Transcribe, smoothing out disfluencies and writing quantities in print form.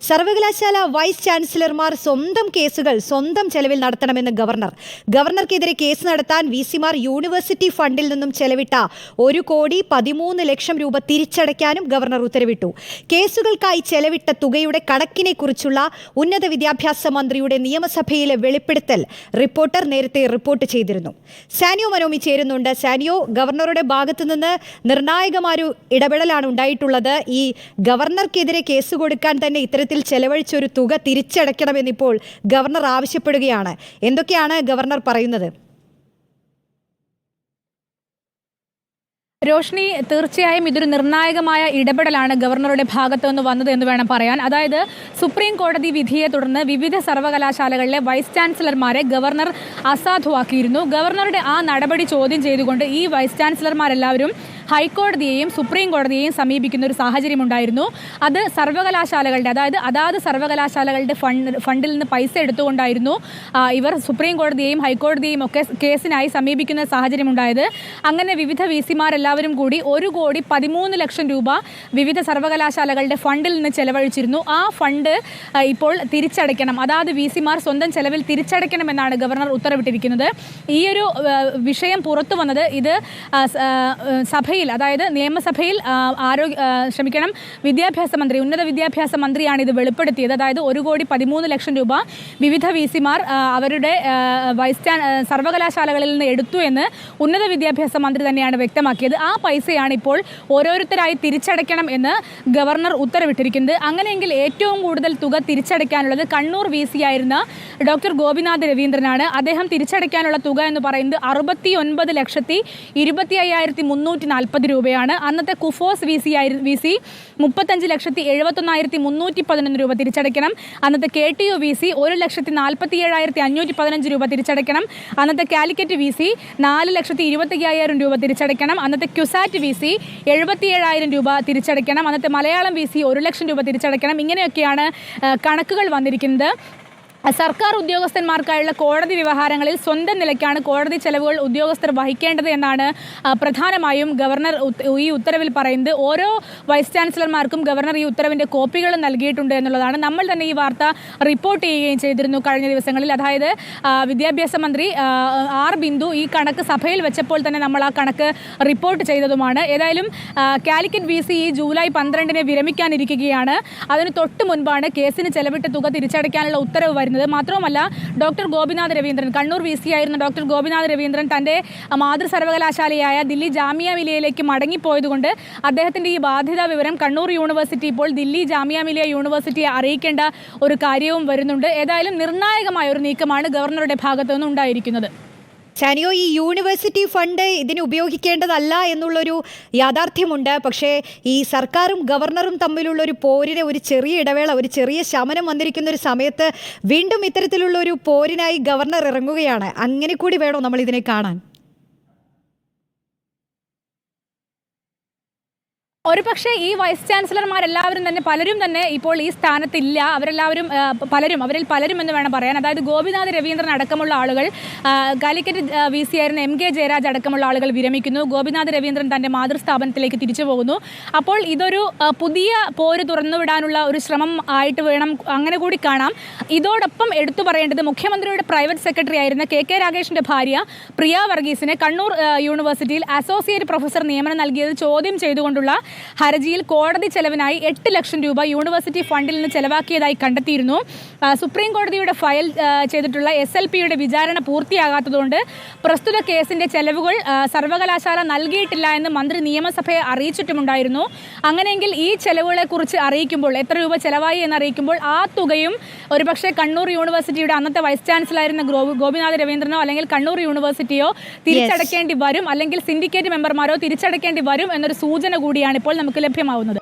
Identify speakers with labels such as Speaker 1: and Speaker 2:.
Speaker 1: സർവകലാശാല വൈസ് ചാൻസലർമാർ സ്വന്തം കേസുകൾ സ്വന്തം ചെലവിൽ നടത്തണമെന്ന് ഗവർണർക്കെതിരെ കേസ് നടത്താൻ വിസിമാർ യൂണിവേഴ്സിറ്റി ഫണ്ടിൽ നിന്നും ചെലവിട്ട 1,13,00,000 രൂപ തിരിച്ചടയ്ക്കാനും ഗവർണർ ഉത്തരവിട്ടു. കേസുകൾക്കായി ചെലവിട്ട തുകയുടെ കണക്കിനെക്കുറിച്ചുള്ള ഉന്നത വിദ്യാഭ്യാസ മന്ത്രിയുടെ നിയമസഭയിലെ വെളിപ്പെടുത്തൽ റിപ്പോർട്ടർ നേരത്തെ റിപ്പോർട്ട് ചെയ്തിരുന്നു. സാനിയോ മനോമി ചേരുന്നുണ്ട്. സാനിയോ, ഗവർണറുടെ ഭാഗത്തുനിന്ന് നിർണായകമായ ഒരു ഇടപെടലാണ് ഉണ്ടായിട്ടുള്ളത്. ഈ ഗവർണർക്കെതിരെ കേസ് കൊടുക്കാൻ തന്നെ ഇത്തരത്തിൽ ചെലവഴിച്ചൊരു തുക തിരിച്ചടയ്ക്കണമെന്നിപ്പോൾ ഗവർണർ ആവശ്യപ്പെടുകയാണ്. എന്തൊക്കെയാണ് ഗവർണർ പറയുന്നത്?
Speaker 2: രോഷ്നി, തീർച്ചയായും ഇതൊരു നിർണായകമായ ഇടപെടലാണ് ഗവർണറുടെ ഭാഗത്തു നിന്ന് വന്നത് എന്ന് വേണം പറയാൻ. അതായത് സുപ്രീം കോടതി വിധിയെ തുടർന്ന് വിവിധ സർവകലാശാലകളിലെ വൈസ് ചാൻസലർമാരെ ഗവർണർ അസാധുവാക്കിയിരുന്നു. ഗവർണറുടെ ആ നടപടി ചോദ്യം ചെയ്തുകൊണ്ട് ഈ വൈസ് ചാൻസലർമാരെല്ലാവരും ഹൈക്കോടതിയെയും സുപ്രീം കോടതിയെയും സമീപിക്കുന്ന ഒരു സാഹചര്യമുണ്ടായിരുന്നു. അത് സർവകലാശാലകളുടെ അതായത് സർവകലാശാലകളുടെ ഫണ്ടിൽ നിന്ന് പൈസ എടുത്തുകൊണ്ടായിരുന്നു ഇവർ സുപ്രീം കോടതിയെയും ഹൈക്കോടതിയെയും ഒക്കെ കേസിനായി സമീപിക്കുന്ന സാഹചര്യമുണ്ടായത്. അങ്ങനെ വിവിധ വിസിമാരെല്ലാവരും കൂടി 1,13,00,000 രൂപ വിവിധ സർവകലാശാലകളുടെ ഫണ്ടിൽ നിന്ന് ചെലവഴിച്ചിരുന്നു. ആ ഫണ്ട് ഇപ്പോൾ തിരിച്ചടയ്ക്കണം, അതായത് വിസിമാർ സ്വന്തം ചെലവിൽ തിരിച്ചടയ്ക്കണമെന്നാണ് ഗവർണർ ഉത്തരവിട്ടിരിക്കുന്നത്. ഈയൊരു വിഷയം പുറത്തു വന്നത് ഇത് സഭയിൽ, അതായത് നിയമസഭയിൽ വിദ്യാഭ്യാസ മന്ത്രി, ഉന്നത വിദ്യാഭ്യാസ മന്ത്രിയാണ് ഇത് വെളിപ്പെടുത്തിയത്. അതായത് 1,13,00,000 രൂപ വിവിധ വിസിമാർ അവരുടെ സർവകലാശാലകളിൽ നിന്ന് എടുത്തു എന്ന് ഉന്നത വിദ്യാഭ്യാസ മന്ത്രി തന്നെയാണ് വ്യക്തമാക്കിയത്. ആ പൈസയാണ് ഇപ്പോൾ ഓരോരുത്തരായി തിരിച്ചടയ്ക്കണം എന്ന് ഗവർണർ ഉത്തരവിട്ടിരിക്കുന്നത്. അങ്ങനെയെങ്കിൽ ഏറ്റവും കൂടുതൽ തുക തിരിച്ചടയ്ക്കാനുള്ളത് കണ്ണൂർ വിസി ആയിരുന്ന ഡോക്ടർ ഗോപിനാഥ് രവീന്ദ്രനാണ്. അദ്ദേഹം തിരിച്ചടയ്ക്കാനുള്ള തുക എന്ന് പറയുന്നത് 69,25,340 രൂപയാണ്. അന്നത്തെ കുഫോസ് വിസി 35,71,311 രൂപ തിരിച്ചടയ്ക്കണം. അന്നത്തെ KTU വിസി 1,47,515 രൂപ തിരിച്ചടയ്ക്കണം. അന്നത്തെ കാലിക്കറ്റ് വിസി 4,25,000 രൂപ തിരിച്ചടയ്ക്കണം. അന്നത്തെ ക്യുസാറ്റ് വിസി 77,000 രൂപ തിരിച്ചടയ്ക്കണം. അന്നത്തെ മലയാളം വിസി 1,00,000 രൂപ തിരിച്ചടയ്ക്കണം. ഇങ്ങനെയൊക്കെയാണ് കണക്കുകൾ വന്നിരിക്കുന്നത്. സർക്കാർ ഉദ്യോഗസ്ഥന്മാർക്കായുള്ള കോടതി വ്യവഹാരങ്ങളിൽ സ്വന്തം നിലയ്ക്കാണ് കോടതി ചെലവുകൾ ഉദ്യോഗസ്ഥർ വഹിക്കേണ്ടത് എന്നാണ് പ്രധാനമായും ഗവർണർ ഈ ഉത്തരവിൽ പറയുന്നത്. ഓരോ വൈസ് ചാൻസലർമാർക്കും ഗവർണർ ഈ ഉത്തരവിൻ്റെ കോപ്പികൾ നൽകിയിട്ടുണ്ട് എന്നുള്ളതാണ്. നമ്മൾ തന്നെ ഈ വാർത്ത റിപ്പോർട്ട് ചെയ്യുകയും ചെയ്തിരുന്നു കഴിഞ്ഞ ദിവസങ്ങളിൽ. അതായത് വിദ്യാഭ്യാസ മന്ത്രി ആർ ബിന്ദു ഈ കണക്ക് സഭയിൽ വെച്ചപ്പോൾ തന്നെ നമ്മൾ ആ കണക്ക് റിപ്പോർട്ട് ചെയ്തതുമാണ്. ഏതായാലും കാലിക്കറ്റ് വിസി ഈ ജൂലൈ 12-ന് വിരമിക്കാനിരിക്കുകയാണ്. അതിന് തൊട്ട് മുൻപാണ് കേസിന് ചെലവിട്ട തുക തിരിച്ചടയ്ക്കാനുള്ള ഉത്തരവ് വരുന്നത്. മാത്രവുമല്ല, ഡോക്ടർ ഗോപിനാഥ് രവീന്ദ്രൻ, കണ്ണൂർ വിസി ആയിരുന്ന ഡോക്ടർ ഗോപിനാഥ് രവീന്ദ്രൻ തൻ്റെ മാതൃ സർവകലാശാലയായ ദില്ലി ജാമിയ മിലിയയിലേക്ക് മടങ്ങിപ്പോയതുകൊണ്ട് അദ്ദേഹത്തിൻ്റെ ഈ ബാധ്യതാ വിവരം കണ്ണൂർ യൂണിവേഴ്സിറ്റി ഇപ്പോൾ ദില്ലി ജാമിയ മിലിയ യൂണിവേഴ്സിറ്റിയെ അറിയിക്കേണ്ട ഒരു കാര്യവും വരുന്നുണ്ട്. ഏതായാലും നിർണായകമായ ഒരു നീക്കമാണ് ഗവർണറുടെ ഭാഗത്തു നിന്ന് ഉണ്ടായിരിക്കുന്നത്.
Speaker 1: സാനിയോ, ഈ യൂണിവേഴ്സിറ്റി ഫണ്ട് ഇതിന് ഉപയോഗിക്കേണ്ടതല്ല എന്നുള്ളൊരു യാഥാർത്ഥ്യമുണ്ട്. പക്ഷേ ഈ സർക്കാരും ഗവർണറും തമ്മിലുള്ളൊരു പോരിന് ഒരു ചെറിയ ഇടവേള, ഒരു ചെറിയ ശമനം വന്നിരിക്കുന്ന ഒരു സമയത്ത് വീണ്ടും ഇത്തരത്തിലുള്ളൊരു പോരിനായി ഗവർണർ ഇറങ്ങുകയാണ്. അങ്ങനെ കൂടി വേണോ നമ്മൾ ഇതിനെ കാണാൻ?
Speaker 2: ഒരുപക്ഷെ ഈ വൈസ് ചാൻസലർമാരെല്ലാവരും തന്നെ പലരും തന്നെ ഇപ്പോൾ ഈ സ്ഥാനത്തില്ല. അവരിൽ പലരും എന്ന് വേണം പറയാൻ. അതായത് ഗോപിനാഥ് രവീന്ദ്രൻ അടക്കമുള്ള ആളുകൾ, കാലിക്കറ്റ് വിസി ആയിരുന്ന MK ജയരാജ് അടക്കമുള്ള ആളുകൾ വിരമിക്കുന്നു. ഗോപിനാഥ് രവീന്ദ്രൻ തൻ്റെ മാതൃസ്ഥാപനത്തിലേക്ക് തിരിച്ചു പോകുന്നു. അപ്പോൾ ഇതൊരു പുതിയ പോര് തുറന്നുവിടാനുള്ള ഒരു ശ്രമം ആയിട്ട് വേണം അങ്ങനെ കൂടി കാണാം. ഇതോടൊപ്പം എടുത്തു പറയേണ്ടത് മുഖ്യമന്ത്രിയുടെ പ്രൈവറ്റ് സെക്രട്ടറി ആയിരുന്ന KK രാഗേഷിൻ്റെ ഭാര്യ പ്രിയ വർഗീസിന് കണ്ണൂർ യൂണിവേഴ്സിറ്റിയിൽ അസോസിയേറ്റ് പ്രൊഫസർ നിയമനം നൽകിയത് ചോദ്യം ചെയ്തുകൊണ്ടുള്ള ഹർജിയിൽ കോടതി ചെലവിനായി 8 ലക്ഷം രൂപ യൂണിവേഴ്സിറ്റി ഫണ്ടിൽ നിന്ന് ചെലവാക്കിയതായി കണ്ടെത്തിയിരുന്നു. സുപ്രീം കോടതിയുടെ ഫയൽ ചെയ്തിട്ടുള്ള SLPയുടെ വിചാരണ പൂർത്തിയാകാത്തതുകൊണ്ട് പ്രസ്തുത കേസിന്റെ ചെലവുകൾ സർവകലാശാല നൽകിയിട്ടില്ല എന്ന് മന്ത്രി നിയമസഭയെ അറിയിച്ചിട്ടുമുണ്ടായിരുന്നു. അങ്ങനെയെങ്കിൽ ഈ ചെലവുകളെക്കുറിച്ച് അറിയിക്കുമ്പോൾ, എത്ര രൂപ ചെലവായി എന്നറിയിക്കുമ്പോൾ ആ തുകയും ഒരുപക്ഷെ കണ്ണൂർ യൂണിവേഴ്സിറ്റിയുടെ അന്നത്തെ വൈസ് ചാൻസലറായിരുന്ന ഗോപിനാഥ് രവീന്ദ്രനോ അല്ലെങ്കിൽ കണ്ണൂർ യൂണിവേഴ്സിറ്റിയോ തിരിച്ചടയ്ക്കേണ്ടി വരും, അല്ലെങ്കിൽ സിൻഡിക്കേറ്റ് മെമ്പർമാരോ തിരിച്ചടയ്ക്കേണ്ടി വരും എന്നൊരു സൂചന കൂടിയാണ് ഇപ്പോൾ നമുക്ക് ലഭ്യമാവുന്നത്.